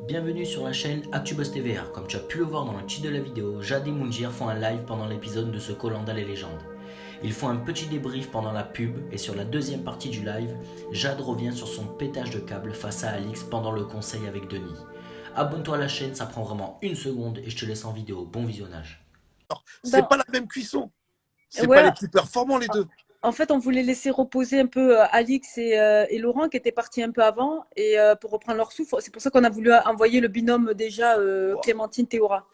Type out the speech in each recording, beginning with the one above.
Bienvenue sur la chaîne ActuBuzz TVR. Comme tu as pu le voir dans le titre de la vidéo, Jade et Moundir font un live pendant l'épisode de ce koh Landa les légendes. Ils font un petit débrief pendant la pub et sur la deuxième partie du live, Jade revient sur son pétage de câble face à Alix pendant le conseil avec Denis. Abonne-toi à la chaîne, ça prend vraiment une seconde et je te laisse en vidéo. Bon visionnage. C'est pas la même cuisson. C'est Ouais. pas les plus performants les deux. En fait, on voulait laisser reposer un peu Alix et Laurent qui étaient partis un peu avant et pour reprendre leur souffle. C'est pour ça qu'on a voulu envoyer le binôme déjà Clémentine Théora.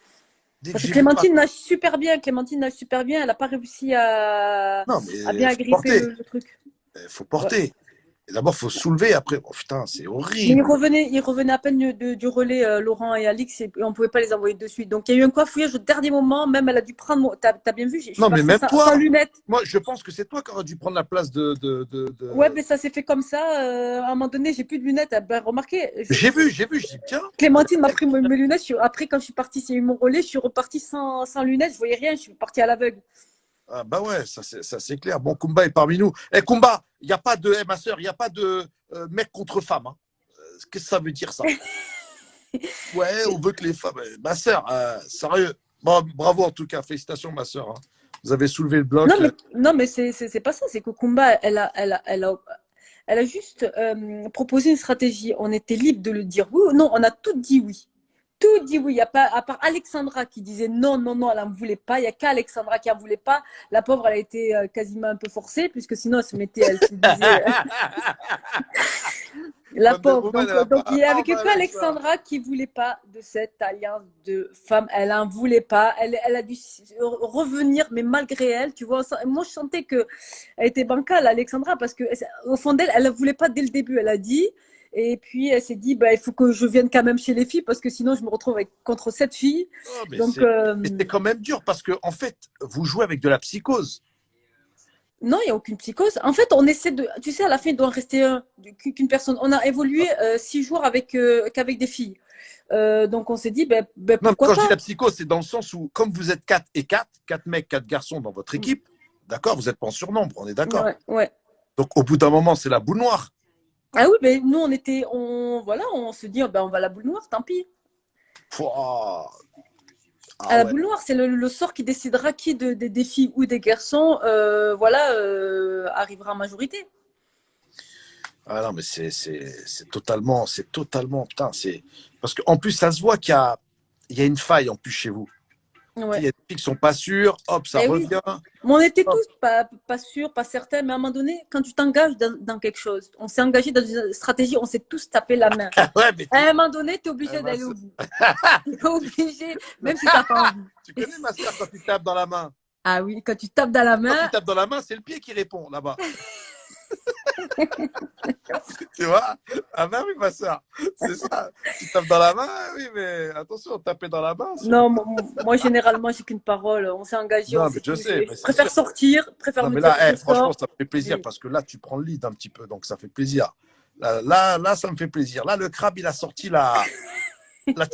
Parce que Clémentine nage super bien. Clémentine nage super bien. Elle n'a pas réussi à bien agripper le truc. Il faut porter. Ouais. D'abord, il faut soulever. Après, oh putain, c'est horrible. Mais ils revenaient à peine du relais, Laurent et Alix, et on ne pouvait pas les envoyer de suite. Donc, il y a eu un coiffouillage au dernier moment. Même, elle a dû prendre. T'as bien vu? Non, mais même toi. Sans lunettes. Moi, je pense que c'est toi qui aurais dû prendre la place de. Ouais, mais ça s'est fait comme ça. À un moment donné, j'ai plus de lunettes. Ben, remarquez. J'ai vu. Je dis, tiens. Clémentine m'a pris mes lunettes. Après, quand je suis partie, c'est mon relais. Je suis repartie sans lunettes. Je voyais rien. Je suis partie à l'aveugle. Ah bah ouais, ça c'est clair. Bon, Kumba est parmi nous. Eh, Kumba, il n'y a pas de, ma soeur, il n'y a pas de mec contre femme. Hein. Qu'est-ce que ça veut dire ça? Ouais, on veut que les femmes. Ma soeur, sérieux. Bon, bravo en tout cas, félicitations ma soeur. Hein. Vous avez soulevé le bloc. Non, mais c'est pas ça. C'est que Kumba, elle a juste proposé une stratégie. On était libre de le dire oui ou non. On a tout dit oui. Tout dit oui. Il n'y a pas, à part Alexandra qui disait non, elle n'en voulait pas. Il n'y a qu'Alexandra qui n'en voulait pas. La pauvre, elle a été quasiment un peu forcée, puisque sinon, elle se disait. La pauvre. Donc il n'y avait que Alexandra qui ne voulait pas de cette alliance de femmes. Elle n'en voulait pas. Elle a dû revenir, mais malgré elle, tu vois. Moi, je sentais qu'elle était bancale, Alexandra, parce qu'au fond d'elle, elle ne voulait pas dès le début. Elle a dit. Et puis, elle s'est dit, bah, il faut que je vienne quand même chez les filles parce que sinon, je me retrouve contre 7 filles. Oh, mais c'est quand même dur parce que, en fait, vous jouez avec de la psychose. Non, il n'y a aucune psychose. En fait, on essaie de. Tu sais, à la fin, il doit en rester qu'une personne. On a évolué 6 jours qu'avec des filles. Donc, on s'est dit, pourquoi quand pas. je dis la psychose, c'est dans le sens où, comme vous êtes 4 et 4, 4 mecs, 4 garçons dans votre équipe, d'accord, vous n'êtes pas en surnombre, on est d'accord. Ouais. Donc, au bout d'un moment, c'est la boule noire. Ah oui, mais nous, on se dit, on va à la boule noire, tant pis. À la boule noire, c'est le sort qui décidera qui des filles ou des garçons arrivera en majorité. Ah non, mais c'est totalement, putain, parce qu'en plus, ça se voit qu'il y a une faille en plus chez vous. Ouais. Il y a des filles qui sont pas sûres, hop, ça revient. Oui. Mais on était tous pas sûrs, pas certains, mais à un moment donné, quand tu t'engages dans quelque chose, on s'est engagé dans une stratégie, on s'est tous tapé la main. Ouais, à un moment donné, tu es obligé d'aller au bout. Tu es obligé, même si tu n'as pas envie. Tu connais ma soeur quand tu tapes dans la main? Ah oui, quand tu tapes dans la main. Quand tu tapes dans la main, c'est le pied qui répond là-bas. Tu vois? Ah ben oui, ma soeur, c'est ça. Tu tapes dans la main, oui, mais attention, taper dans la main. Non, moi généralement, j'ai qu'une parole. On s'est engagé. Non, mais je sais. Je préfère sortir, non, mais là, franchement, ça me fait plaisir parce que là, tu prends le lead un petit peu, donc ça fait plaisir. Là, ça me fait plaisir. Là, le crabe, il a sorti la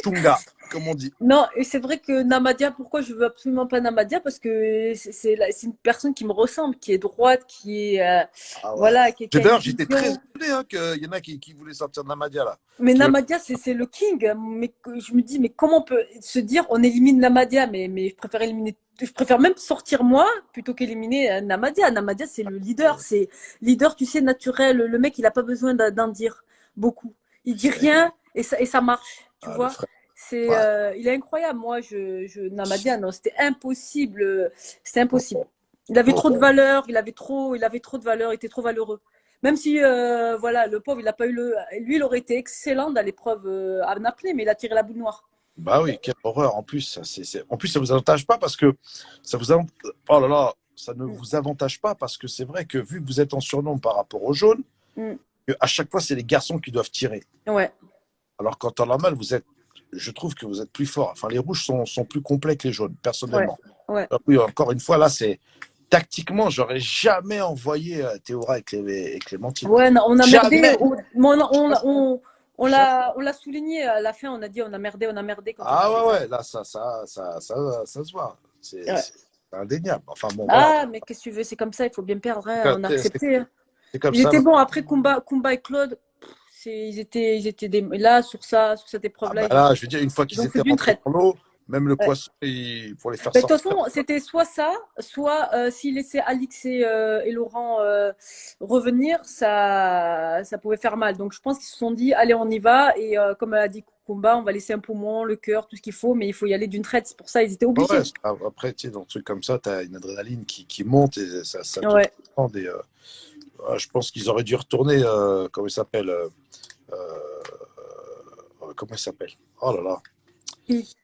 chunga, comme on dit. Non, et c'est vrai que Namadia, pourquoi je veux absolument pas Namadia? Parce que c'est une personne qui me ressemble, qui est droite, qui est. Voilà. D'ailleurs, j'étais très étonné qu'il y en a qui voulaient sortir de Namadia, là. Mais Namadia, c'est le king. Mais je me dis, mais comment on peut se dire, on élimine Namadia? Mais je préfère éliminer. Je préfère même sortir moi plutôt qu'éliminer Namadia. Namadia, c'est le leader. C'est leader, tu sais, naturel. Le mec, il n'a pas besoin d'en dire beaucoup. Il dit rien et ça marche. Tu vois? Il est incroyable. Moi, Namadia, non, c'était impossible. C'était impossible. Il avait trop de valeur. Il avait trop de valeur. Il était trop valeureux. Même si, le pauvre, il n'a pas eu lui, il aurait été excellent dans l'épreuve à Naples, mais il a tiré la boule noire. Bah oui, quelle horreur. En plus, en plus, ça vous avantage pas parce que ça ne vous avantage pas parce que c'est vrai que vu que vous êtes en surnombre par rapport aux jaunes, à chaque fois, c'est les garçons qui doivent tirer. Ouais. Alors qu'en temps normal, je trouve que vous êtes plus fort. Enfin, les rouges sont plus complets que les jaunes, personnellement. Ouais. Oui, encore une fois, là, c'est tactiquement, j'aurais jamais envoyé Théora et Clémentine. Ouais, non, on a merdé. On l'a souligné à la fin. On a dit on a merdé. Ouais, là, ça se voit. C'est indéniable. Enfin, bon, mais qu'est-ce que tu veux? C'est comme ça. Il faut bien perdre. Hein. On a accepté. Hein. C'est comme Il ça. était bon. Après Kumba et Claude. Ils étaient là sur ça, sur cette Ah épreuve-là. bah là, je veux dire, une fois Ils qu'ils ont fait étaient d'une rentrés traite. dans l'eau, même le Ouais. poisson, pour les faire Mais de toute sortir. façon, c'était soit ça, soit s'il laissait Alix et Laurent revenir, ça pouvait faire mal. Donc je pense qu'ils se sont dit, allez, on y va. Et comme a dit Kumba, on va laisser un poumon, le cœur, tout ce qu'il faut, mais il faut y aller d'une traite. C'est pour ça ils étaient Ouais, obligés. après, tu sais, dans un truc comme ça, tu as une adrénaline qui monte et ça te Ouais. prend des. Je pense qu'ils auraient dû retourner, comment il s'appelle comment il s'appelle? Oh là là. Qui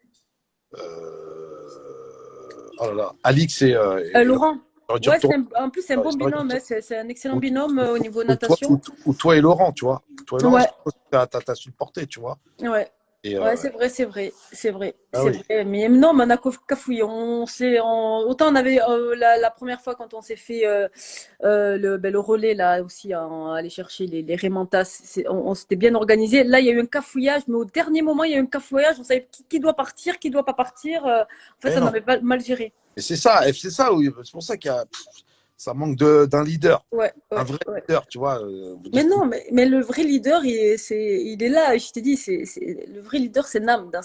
Oh là là. Alix et Laurent. Laurent. Ils auraient dû Ouais, retourner. en plus, c'est un bon Ils auraient dû binôme. retourner. C'est un excellent binôme au niveau Ou toi, natation. ou toi et Laurent, tu vois. Toi et Laurent, Ouais, t'as supporté, tu vois. ouais. Et, Ouais, c'est vrai, c'est vrai, c'est vrai, ah c'est oui. vrai. Mais non, mais on a cafouillé. Autant on avait la première fois quand on s'est fait le relais là aussi, aller chercher les Rémentas, on s'était bien organisé. Là, il y a eu un cafouillage, mais au dernier moment, il y a eu un cafouillage. On savait qui doit partir, qui doit pas partir. En fait, Mais on non. avait mal géré. Et c'est ça, oui. C'est pour ça ça manque d'un leader. Ouais, Un ouais, vrai ouais. leader, tu vois. Vous Mais dites, non, mais le vrai leader, il est là. Je t'ai dit, le vrai leader, c'est Nam dans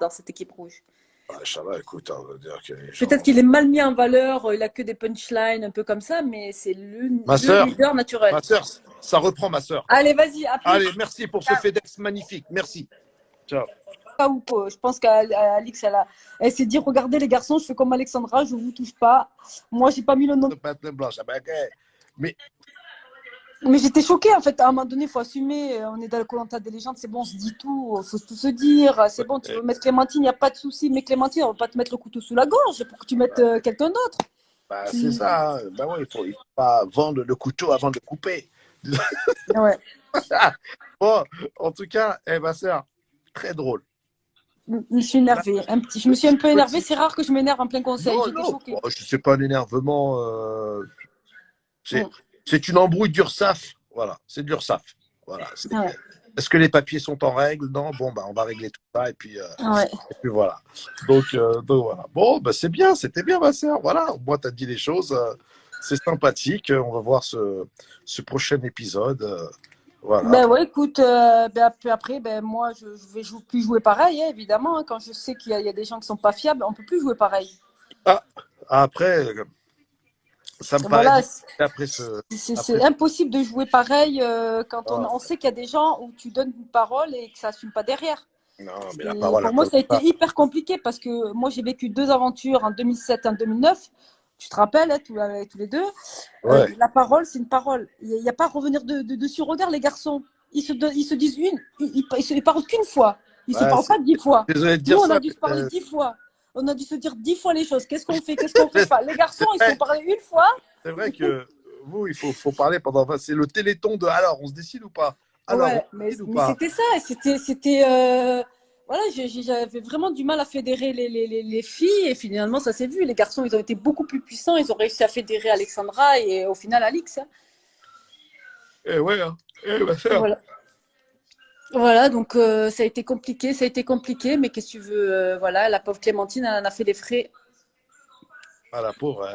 cette équipe rouge. Inch'Allah, écoute, on va dire que les Peut-être gens. qu'il est mal mis en valeur, il a que des punchlines un peu comme ça, mais c'est Ma le sœur, leader naturel. ça reprend, ma sœur. Allez, vas-y, à plus. Allez, merci pour ce FedEx magnifique. Merci. Ciao. Je pense qu'Alix, elle s'est dit, regardez les garçons, je fais comme Alexandra, je vous touche pas. Moi, j'ai pas mis le nom. Patte blanche. Ah ben, ok. Mais Mais j'étais choquée, en fait. À un moment donné, il faut assumer. On est dans le Koh-Lanta des légendes, c'est bon, on se dit tout, il faut tout se dire. C'est bon, tu veux mettre Clémentine, il n'y a pas de souci. Mais Clémentine, on va pas te mettre le couteau sous la gorge pour que tu mettes quelqu'un d'autre. bah, c'est ça. Hein. Bah ouais, il faut pas vendre le couteau avant de le couper. Ouais. Bon, en tout cas, ma sœur, très drôle. Je me suis énervée. Je me suis un peu énervée. C'est rare que je m'énerve en plein conseil. Non, J'étais non, choquée. c'est pas un énervement. Mm. C'est une embrouille d'URSSAF. Voilà, c'est de l'URSSAF. Voilà. Ouais. Est-ce que les papiers sont en règle? Non, bon, bah, on va régler tout ça et puis Ouais. voilà. Donc voilà. Bon, bah, c'est bien, c'était bien, ma sœur. Voilà, moi, tu as dit les choses. C'est sympathique. On va voir ce prochain épisode. Voilà. Ben ouais, écoute, après, moi, je vais plus jouer pareil, hein, évidemment. Hein. Quand je sais qu'il y a des gens qui sont pas fiables, on peut plus jouer pareil. Ah, après, ça me paraît Voilà, difficile après ce. c'est impossible de jouer pareil quand Non, on sait qu'il y a des gens où tu donnes une parole et que ça assume pas derrière. non, mais la Et parole, pour moi, ça a été hyper compliqué parce que moi, j'ai vécu 2 aventures en 2007 et en 2009. Tu te rappelles, hein, tous les deux. Ouais. La parole, c'est une parole. Il n'y a pas à revenir dessus. Regarde les garçons. Ils se disent ils parlent qu'une fois. Ils se parlent pas 10 fois. Désolé de Nous, dire on ça. a dû se parler 10 fois. On a dû se dire 10 fois les choses. Qu'est-ce qu'on fait? Qu'est-ce qu'on fait pas? Les garçons, ils se sont parlé une fois. C'est vrai que vous, il faut parler pendant. Enfin, c'est le téléthon de alors, on se décide ou pas? Alors, Ouais, on se décide ou mais pas? c'était ça. C'était voilà, j'avais vraiment du mal à fédérer les filles et finalement, ça s'est vu. Les garçons, ils ont été beaucoup plus puissants. Ils ont réussi à fédérer Alexandra et au final, Alix. Hein. Eh ouais, hein. Ma sœur. Voilà. Voilà, donc ça a été compliqué, mais qu'est-ce que tu veux, voilà, la pauvre Clémentine, elle en a fait des frais. Ah, la pauvre,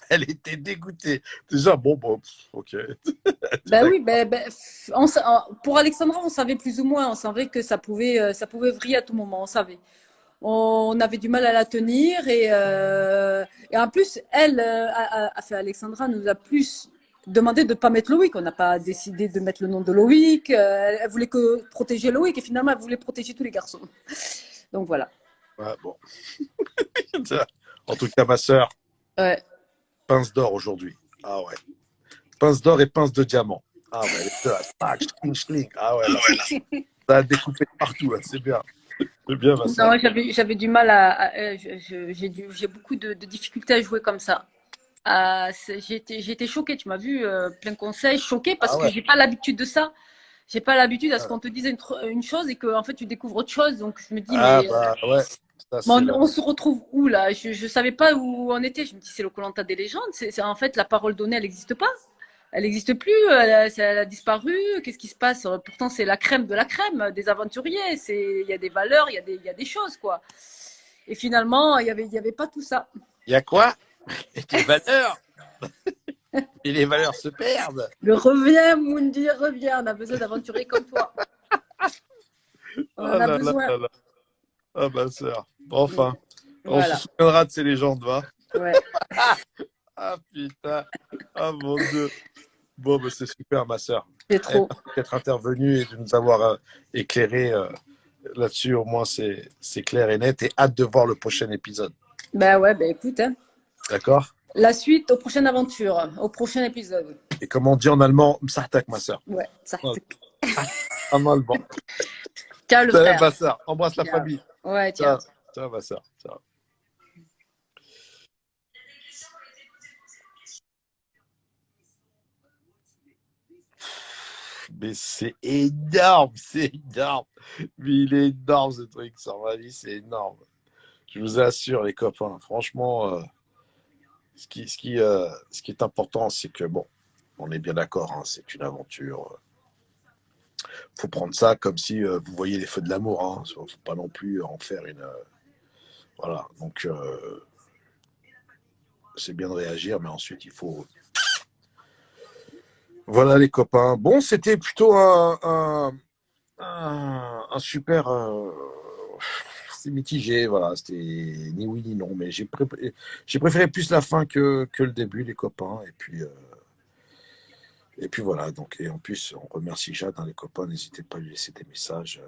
elle était dégoûtée. Déjà, bon, ok. Ben oui, pour Alexandra, on savait plus ou moins, on savait que ça pouvait vriller à tout moment, on savait. On avait du mal à la tenir et en plus, elle, Alexandra nous a plus demandé de ne pas mettre Loïc. On n'a pas décidé de mettre le nom de Loïc. Elle voulait que protéger Loïc et finalement, elle voulait protéger tous les garçons. Donc voilà. Ouais, bon. En tout cas, ma sœur, Ouais. pince d'or aujourd'hui. Ah ouais. Pince d'or et pince de diamant. Ah ouais, les deux, là, tac, schling. Ah ouais, là, ça a découpé partout, là, c'est bien. C'est bien, ma sœur. Non, j'avais du mal j'ai beaucoup de difficultés à jouer comme ça. J'ai été choquée, tu m'as vu, plein de conseils, choquée parce que j'ai pas l'habitude de ça. J'ai pas l'habitude à ce qu'on te dise une chose et que en fait tu découvres autre chose. Donc je me dis ouais. Ça, on se retrouve où là? Je savais pas où on était. Je me dis c'est le Koh-Lanta des légendes. En fait la parole donnée elle n'existe pas. Elle n'existe plus. Elle a disparu. Qu'est-ce qui se passe? Pourtant c'est la crème de la crème des aventuriers. Il y a des valeurs, il y a des choses quoi. Et finalement il y avait pas tout ça. Il y a quoi? Des valeurs. Et les valeurs se perdent. Mais reviens, Mundi, reviens. On a besoin d'aventuriers comme toi. On Oh en a là là besoin. là là. Ah, ma sœur. Enfin, on Voilà. se souviendra de ces légendes, va. Ouais. Ah, putain. Ah, mon Dieu. Bon, bah, c'est super, ma sœur. C'est trop. D'être intervenue et de nous avoir éclairé là-dessus. Au moins, c'est clair et net. Et hâte de voir le prochain épisode. Ben ouais, ben écoute, hein. D'accord? La suite aux prochaines aventures, au prochain épisode. Et comme on dit en allemand, msahtak, ma sœur. Ouais, ça. En allemand. Ciao le Salut, frère. ma sœur. Embrasse la Ciao. famille. Ouais, tiens. Ciao. Ciao, ma sœur. Ciao. Mais c'est énorme, c'est énorme. Mais il est énorme ce truc, ça m'a dit, c'est énorme. Je vous assure, les copains, franchement, ce qui est important, c'est que, bon, on est bien d'accord, hein, c'est une aventure. Faut prendre ça comme si vous voyez les feux de l'amour. Hein. Faut pas non plus en faire une. Voilà. Donc, c'est bien de réagir, mais ensuite, il faut. Voilà, les copains. Bon, c'était plutôt un super. C'est mitigé, voilà. C'était ni oui ni non, mais j'ai préféré plus la fin que le début, les copains. Et puis voilà. Donc, et en plus, on remercie Jade, hein, les copains. N'hésitez pas à lui laisser des messages.